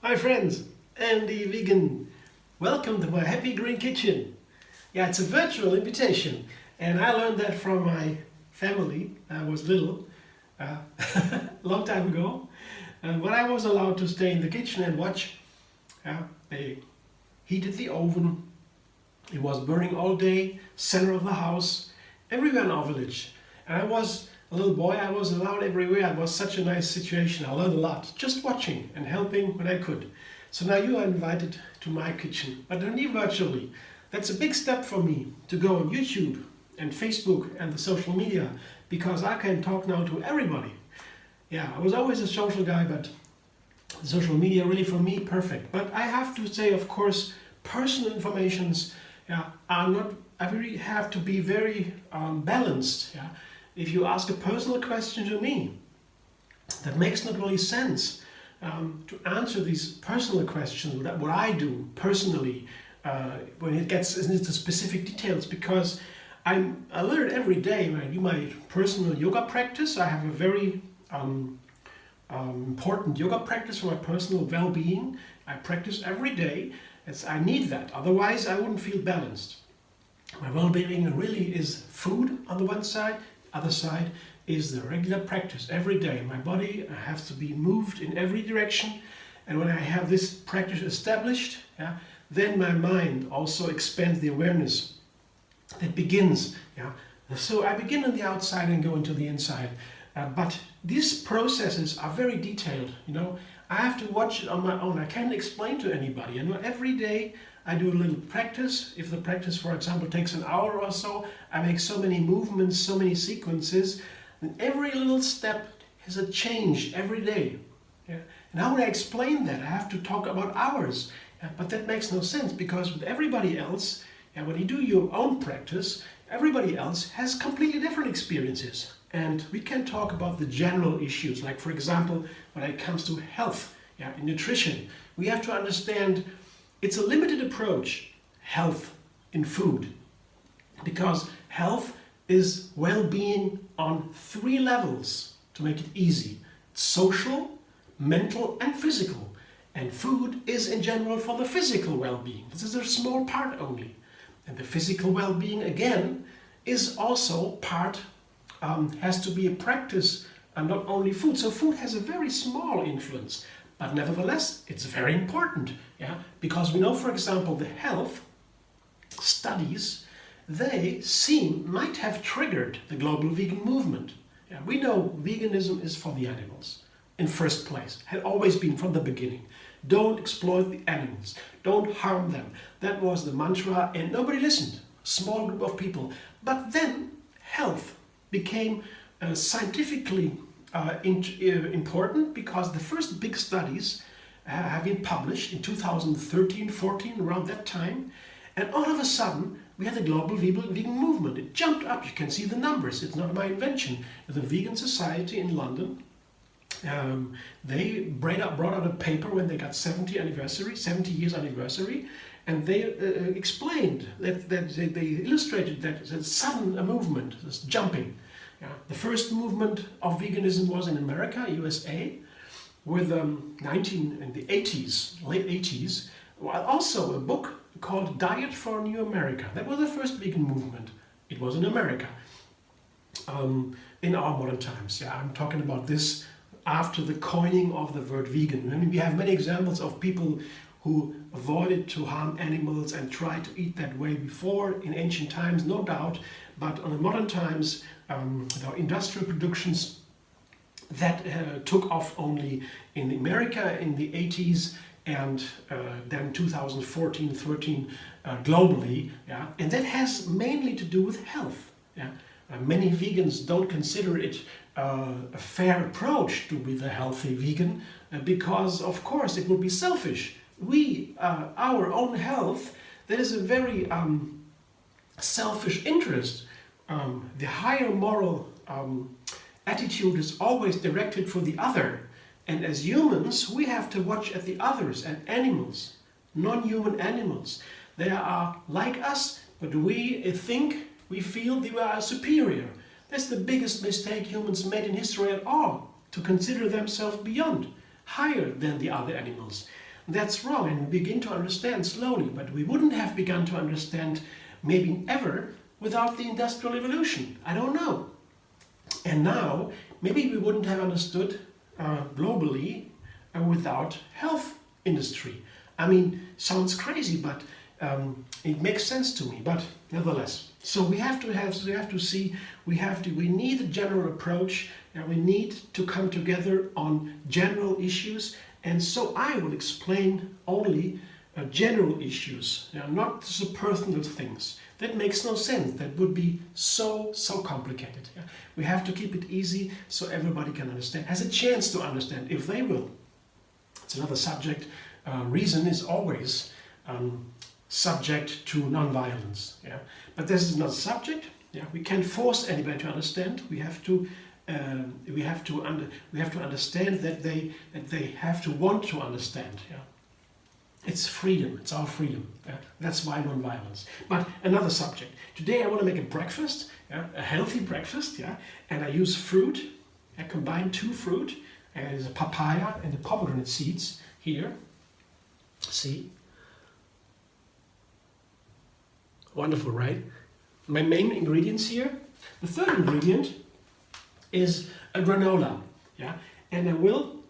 Hi friends, Andy Vegan. Welcome to my Happy Green Kitchen. Yeah, it's a virtual invitation and I learned that from my family. I was little, long time ago, when I was allowed to stay in the kitchen and watch. They heated the oven, it was burning all day, center of the house, everywhere in our village. And I was a little boy, I was allowed everywhere. It was such a nice situation. I learned a lot, just watching and helping when I could. So now you are invited to my kitchen, but only virtually. That's a big step for me to go on YouTube and Facebook and the social media, because I can talk now to everybody. Yeah, I was always a social guy, but social media really for me perfect. But I have to say, of course, personal informations are not, I really have to be very balanced. Yeah? If you ask a personal question to me, that makes not really sense to answer these personal questions, what I do personally, when it gets into specific details, because I learn every day when I do my personal yoga practice. I have a very important yoga practice for my personal well-being. I practice every day. I need that, otherwise I wouldn't feel balanced. My well-being really is food on the one side, other side is the regular practice every day. My body has to be moved in every direction, and when I have this practice established, then my mind also expands the awareness. That begins. So I begin on the outside and go into the inside. But these processes are very detailed. I have to watch it on my own. I can't explain to anybody. Every day I do a little practice. If the practice, for example, takes an hour or so, I make so many movements, so many sequences, and every little step has a change every day. And how would I explain that? I have to talk about hours. But that makes no sense, because with everybody else, when you do your own practice, everybody else has completely different experiences. And we can talk about the general issues, like for example, when it comes to health, and nutrition. We have to understand it's a limited approach, health in food, because health is well-being on 3 levels, to make it easy: social, mental and physical. And food is in general for the physical well-being. This is a small part only. And the physical well-being again is also part, has to be a practice, and not only food. So food has a very small influence, but nevertheless it's very important. Because we know, for example, the health studies, they might have triggered the global vegan movement. We know veganism is for the animals in first place, had always been from the beginning. Don't exploit the animals, don't harm them. That was the mantra, and nobody listened. A small group of people. But then health became scientifically important, because the first big studies have been published in 2013, 14, around that time. And all of a sudden, we had the global vegan movement. It jumped up. You can see the numbers. It's not my invention. The Vegan Society in London, they brought out a paper when they got 70 years anniversary, and they explained that they illustrated that it's a sudden movement, this jumping. The first movement of veganism was in America, USA, with in the 80s, late 80s, while also a book called Diet for New America. That was the first vegan movement. It was in America, in our modern times. I'm talking about this after the coining of the word vegan. I mean, we have many examples of people who avoided to harm animals and tried to eat that way before, in ancient times, no doubt. But in modern times, industrial productions that took off only in America in the 80s, and then 2014, 13 globally. And that has mainly to do with health. Many vegans don't consider it a fair approach to be the healthy vegan, because of course it would be selfish. Our own health, that is a very selfish interest. The higher moral attitude is always directed for the other. And as humans, we have to watch at the others, and animals, non-human animals. They are like us, but we feel they are superior. That's the biggest mistake humans made in history at all. to consider themselves beyond, higher than the other animals. That's wrong, and we begin to understand slowly, but we wouldn't have begun to understand maybe ever without the industrial evolution. I don't know. And now, maybe we wouldn't have understood globally without health industry. I mean, sounds crazy, but it makes sense to me. But nevertheless, so we need a general approach, and we need to come together on general issues. And so I will explain only general issues, not the personal things. That makes no sense. That would be so complicated. Yeah? We have to keep it easy so everybody can understand, has a chance to understand if they will. It's another subject. Reason is always subject to non-violence. Yeah? But this is not a subject. Yeah? We can't force anybody to understand. We have to understand that they have to want to understand. Yeah? It's freedom. It's our freedom. Yeah? That's why non-violence. But another subject. Today I want to make a breakfast, yeah? A healthy breakfast, yeah? And I use fruit. I combine two fruit. There's a papaya and the pomegranate seeds here. See? Wonderful, right? My main ingredients here. The third ingredient is a granola, yeah? And I will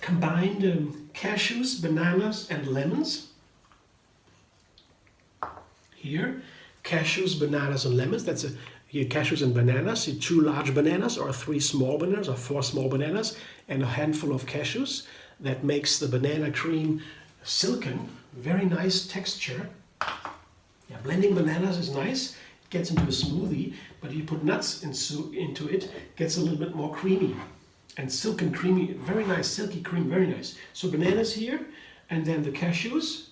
combine cashews, bananas and lemons. Here, cashews, bananas and lemons. That's here cashews and bananas, 2 large bananas or 3 small bananas or 4 small bananas and a handful of cashews. That makes the banana cream silken, very nice texture. Yeah, blending bananas is nice. It gets into a smoothie, but if you put nuts into it, it gets a little bit more creamy. And silken creamy, very nice, silky cream, very nice. So bananas here, and then the cashews.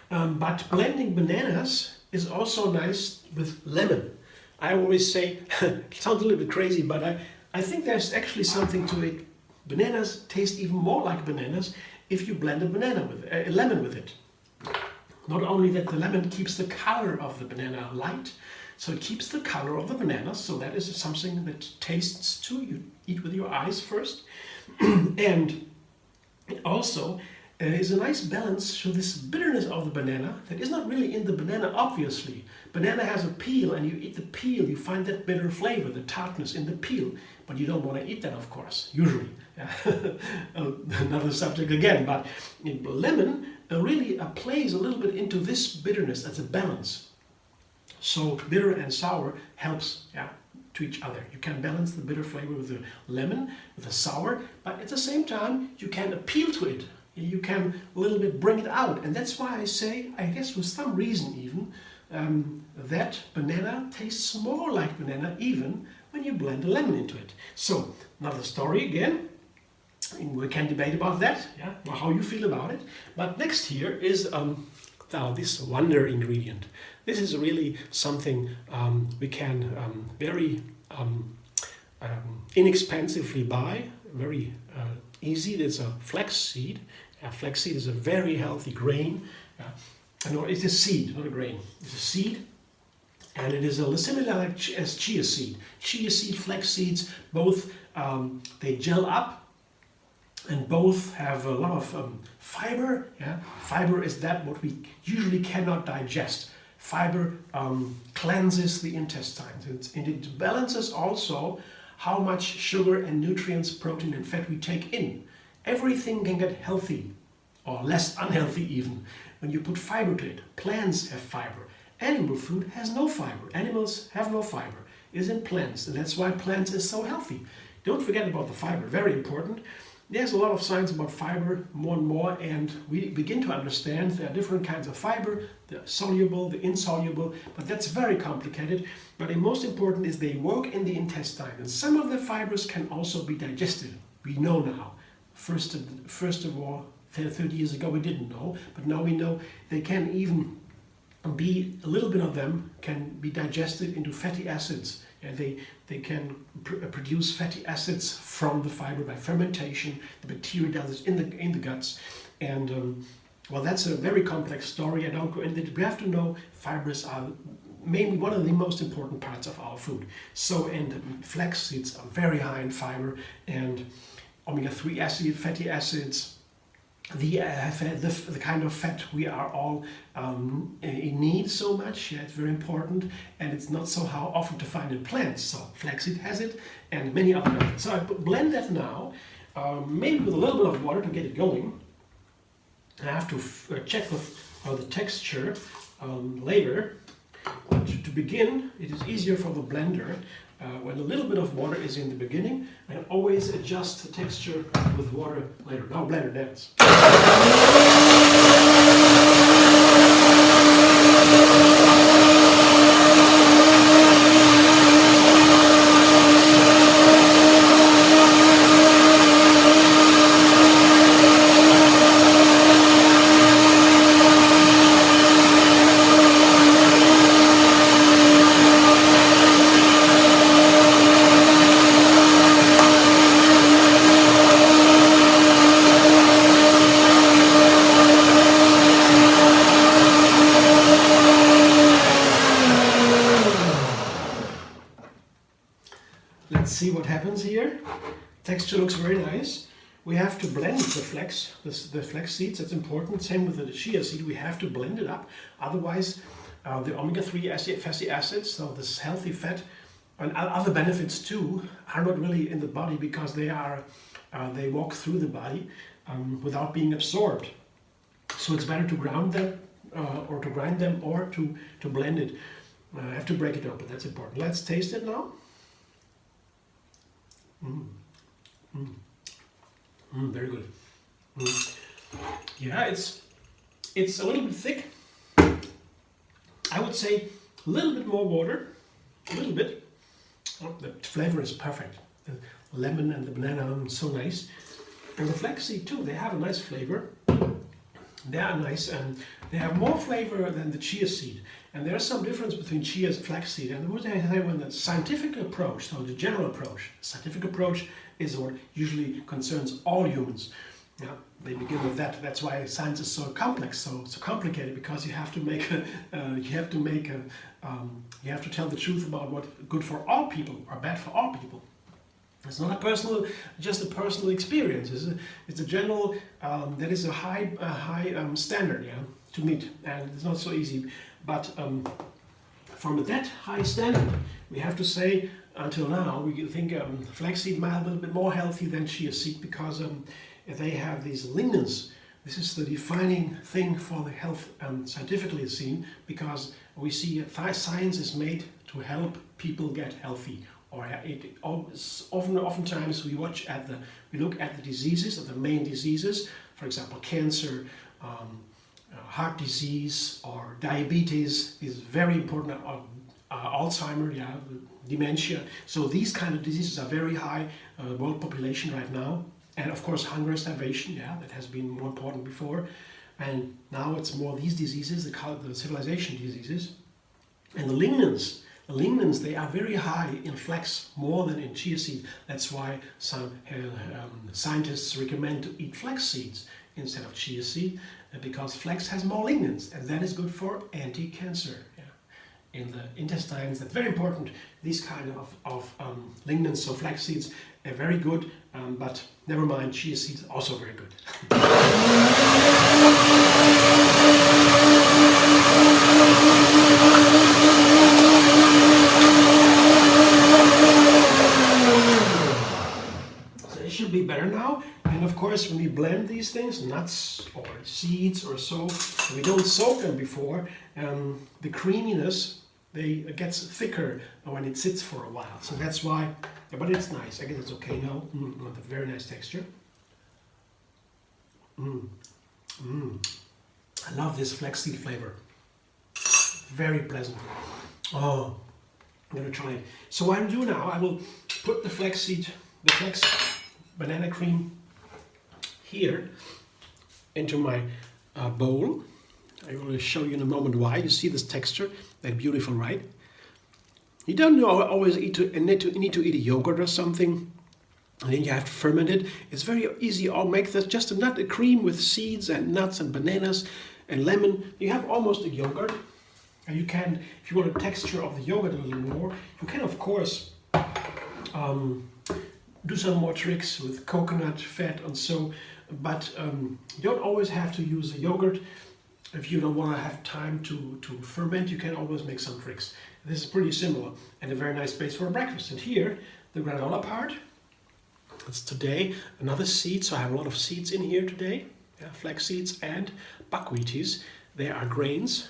But blending bananas is also nice with lemon. I always say, it sounds a little bit crazy, but I think there's actually something to it. Bananas taste even more like bananas if you blend a lemon with it. Not only that, the lemon keeps the color of the banana light, so it keeps the color of the banana, so that is something that tastes too. You eat with your eyes first. And it also is a nice balance to this bitterness of the banana that is not really in the banana, obviously. Banana has a peel, and you eat the peel, you find that bitter flavor, the tartness in the peel. But you don't want to eat that, of course, usually. Another subject again, but lemon really plays a little bit into this bitterness as a balance. So bitter and sour helps to each other. You can balance the bitter flavor with the lemon, with the sour, but at the same time you can appeal to it. You can a little bit bring it out. And that's why I say, I guess with some reason even, that banana tastes more like banana even when you blend a lemon into it. So another story again. We can debate about that, or how you feel about it. But next here is now this wonder ingredient. This is really something we can very inexpensively buy, very easy. It's a flaxseed. Flaxseed is a very healthy grain. No, it's a seed, not a grain. It's a seed, and it is similar as chia seed. Chia seed, flax seeds, both they gel up. And both have a lot of fiber. Yeah? Fiber is that what we usually cannot digest. Fiber cleanses the intestines. And it balances also how much sugar and nutrients, protein and fat we take in. Everything can get healthy, or less unhealthy even, when you put fiber to it. Plants have fiber. Animal food has no fiber. Animals have no fiber. It is in plants, and that's why plants is so healthy. Don't forget about the fiber, very important. There's a lot of science about fiber, more and more, and we begin to understand there are different kinds of fiber, the soluble, the insoluble, but that's very complicated. But the most important is they work in the intestine, and some of the fibers can also be digested. We know now. First of all, 30 years ago we didn't know, but now we know they can even be, a little bit of them can be digested into fatty acids. They can produce fatty acids from the fiber by fermentation. The bacteria does it in the guts, and well, that's a very complex story. I don't go into it. We have to know fibers are maybe one of the most important parts of our food. So, and flax seeds are very high in fiber and omega-3 fatty acids, the kind of fat we are all in need so much. Yeah, it's very important, and it's not so how often to find in plants. So flaxseed has it, and many other benefits. So I blend that now, maybe with a little bit of water to get it going. I have to check the texture later. But to begin, it is easier for the blender when a little bit of water is in the beginning, and always adjust the texture with water later. Now blender dance. Let's see what happens here. Texture looks very nice. We have to blend the flax seeds. That's important. Same with the chia seed. We have to blend it up. Otherwise, the omega-3 fatty acids, so this healthy fat, and other benefits too, are not really in the body because they walk through the body without being absorbed. So it's better to ground them or to grind them or to blend it. I have to break it open. That's important. Let's taste it now. Very good. Yeah, it's a little bit thick. I would say a little bit more water, a little bit. Oh, the flavor is perfect. The lemon and the banana are so nice. And the flaxseed too, they have a nice flavor. They are nice and they have more flavor than the chia seed. And there's some difference between chia and flaxseed. And what I say when the scientific approach, so the general approach, scientific approach is what usually concerns all humans. Yeah, they begin with that. That's why science is so complex, so complicated, because you have to tell the truth about what's good for all people or bad for all people. It's not just a personal experience. It's a general. That is a high standard, yeah, to meet, and it's not so easy. But from that high standard, we have to say until now we think flaxseed might be a little bit more healthy than chia seed because they have these lignans. This is the defining thing for the health, scientifically seen, because we see science is made to help people get healthy. Or oftentimes we look at the diseases, at the main diseases, for example, cancer, heart disease, or diabetes is very important. Alzheimer, yeah, dementia. So these kind of diseases are very high world population right now, and of course hunger, starvation, yeah, that has been more important before, and now it's more these diseases, the civilization diseases, and the lignans. The lignans, they are very high in flax, more than in chia seed. That's why some scientists recommend to eat flax seeds instead of chia seed, because flax has more lignans, and that is good for anti-cancer. Yeah. In the intestines, that's very important. These kind of lignans, so flax seeds are very good, but never mind, chia seeds are also very good. Should be better now, and of course when we blend these things, nuts or seeds or so, we don't soak them before, the creaminess gets thicker when it sits for a while, so that's why, but it's nice. I guess it's okay now. A very nice texture. I love this flaxseed flavor, very pleasant. Oh, I'm gonna try it. So what I'm doing now, I will put the flax banana cream here into my bowl. I will show you in a moment why. You see this texture, that beautiful, right? You don't always need to eat a yogurt or something, and then you have to ferment it. It's very easy. I'll make this just a cream with seeds and nuts and bananas and lemon. You have almost a yogurt. And you can, if you want a texture of the yogurt a little more, you can of course do some more tricks with coconut fat and so, but you don't always have to use the yogurt. If you don't want to have time to ferment, you can always make some tricks. This is pretty similar and a very nice base for a breakfast. And here, the granola part, it's today another seed, so I have a lot of seeds in here today. Yeah, flax seeds and buckwheaties. They are grains.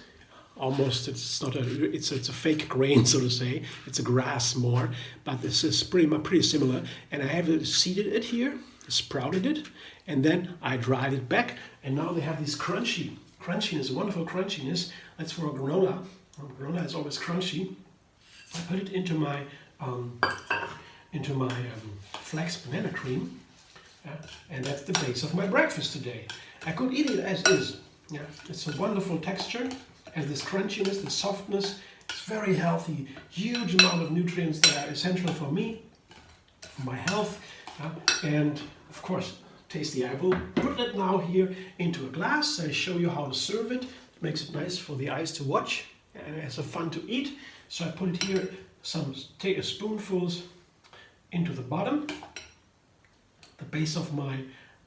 Almost, it's not a, it's a fake grain, so to say. It's a grass more, but this is pretty similar. And I have seeded it here, sprouted it, and then I dried it back. And now they have this crunchiness, wonderful crunchiness. That's for a granola. Granola is always crunchy. I put it into my flax banana cream, and that's the base of my breakfast today. I could eat it as is. Yeah, it's a wonderful texture. Has this crunchiness, the softness. It's very healthy, huge amount of nutrients that are essential for me, for my health, and of course tasty. I will put it now here into a glass. I show you how to serve it. It makes it nice for the eyes to watch and it's fun to eat. So I put it here, take a spoonfuls into the bottom, the base of my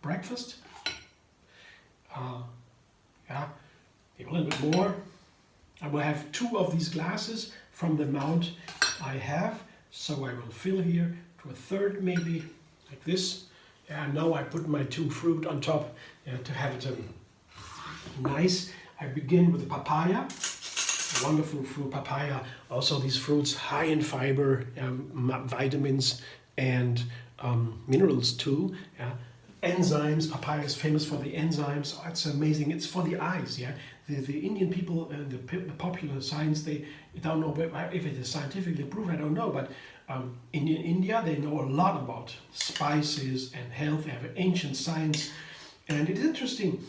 breakfast. Yeah, a little bit more. I will have 2 of these glasses from the amount I have, so I will fill here to a third, maybe like this. And now I put my 2 fruit on top to have it nice. I begin with the papaya, a wonderful fruit, papaya. Also these fruits high in fiber, vitamins and minerals too. Yeah. Enzymes, papaya is famous for the enzymes. Oh, it's amazing. It's for the eyes. Yeah, the Indian people and the popular science, they don't know if it is scientifically proven. I don't know, but in India they know a lot about spices and health. They have an ancient science, and it is interesting.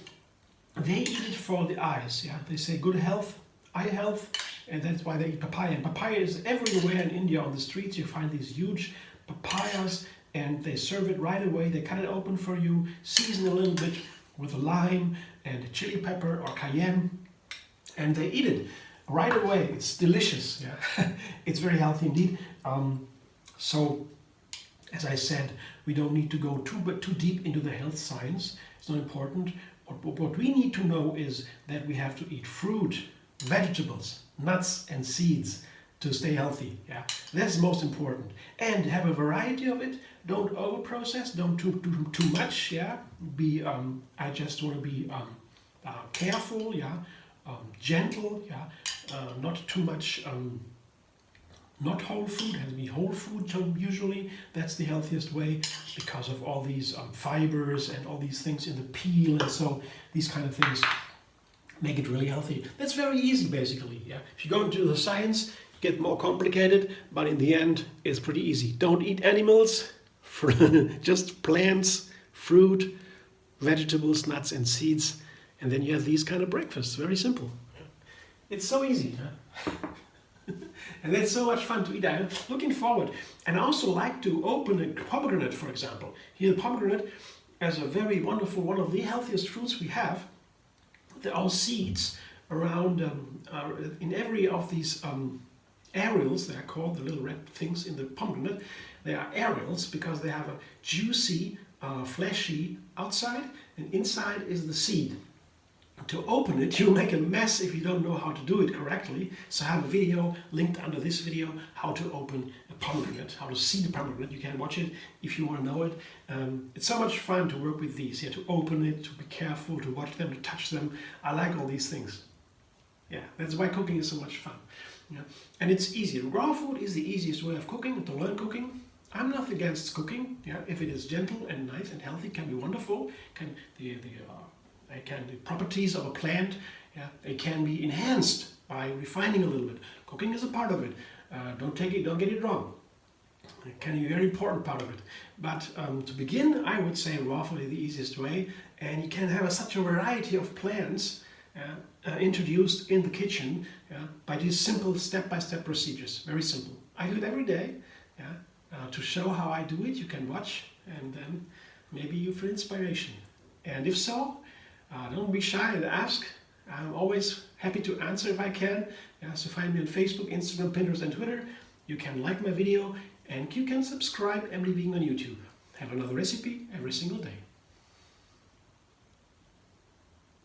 They eat it for the eyes. Yeah, they say good health, eye health, and that's why they eat papaya. And papaya is everywhere in India. On the streets, you find these huge papayas. And they serve it right away. They cut it open for you, season a little bit with lime and chili pepper or cayenne, and they eat it right away. It's delicious. Yeah, it's very healthy indeed. So, as I said, we don't need to go too deep into the health science. It's not important. What we need to know is that we have to eat fruit, vegetables, nuts, and seeds to stay healthy. Yeah, that's most important. And have a variety of it. Don't over-process. Don't do too much. Yeah, I just want to be careful. Yeah, gentle. Yeah, not too much. Not whole food. Has to be whole food. Usually, that's the healthiest way because of all these fibers and all these things in the peel, and so these kind of things make it really healthy. That's very easy, basically. Yeah, if you go into the science, get more complicated, but in the end, it's pretty easy. Don't eat animals, just plants, fruit, vegetables, nuts, and seeds, and then you have these kind of breakfasts. Very simple. It's so easy, huh? And it's so much fun to eat. I'm looking forward. And I also like to open a pomegranate, for example. Here, the pomegranate is a very wonderful, one of the healthiest fruits we have. There are seeds around in every of these areoles. They are called the little red things in the pomegranate. They are areoles because they have a juicy, fleshy outside, and inside is the seed. To open it, you'll make a mess if you don't know how to do it correctly. So I have a video linked under this video, how to open a pomegranate, how to seed a pomegranate. You can watch it if you want to know it. It's so much fun to work with these, to open it, to be careful, to watch them, to touch them. I like all these things. Yeah, that's why cooking is so much fun. Yeah. And it's easy. Raw food is the easiest way of cooking, to learn cooking. I'm not against cooking. Yeah, if it is gentle and nice and healthy, can be wonderful. The properties of a plant, yeah, they can be enhanced by refining a little bit. Cooking is a part of it. Don't get it wrong. It can be a very important part of it. But to begin, I would say raw food is the easiest way, and you can have such a variety of plants introduced in the kitchen by these simple step-by-step procedures. Very simple. I do it every day. To show how I do it, you can watch, and then maybe you feel inspiration. And if so, don't be shy and ask. I'm always happy to answer if I can. So find me on Facebook, Instagram, Pinterest and Twitter. You can like my video and you can subscribe Emily Vegan on YouTube. Have another recipe every single day.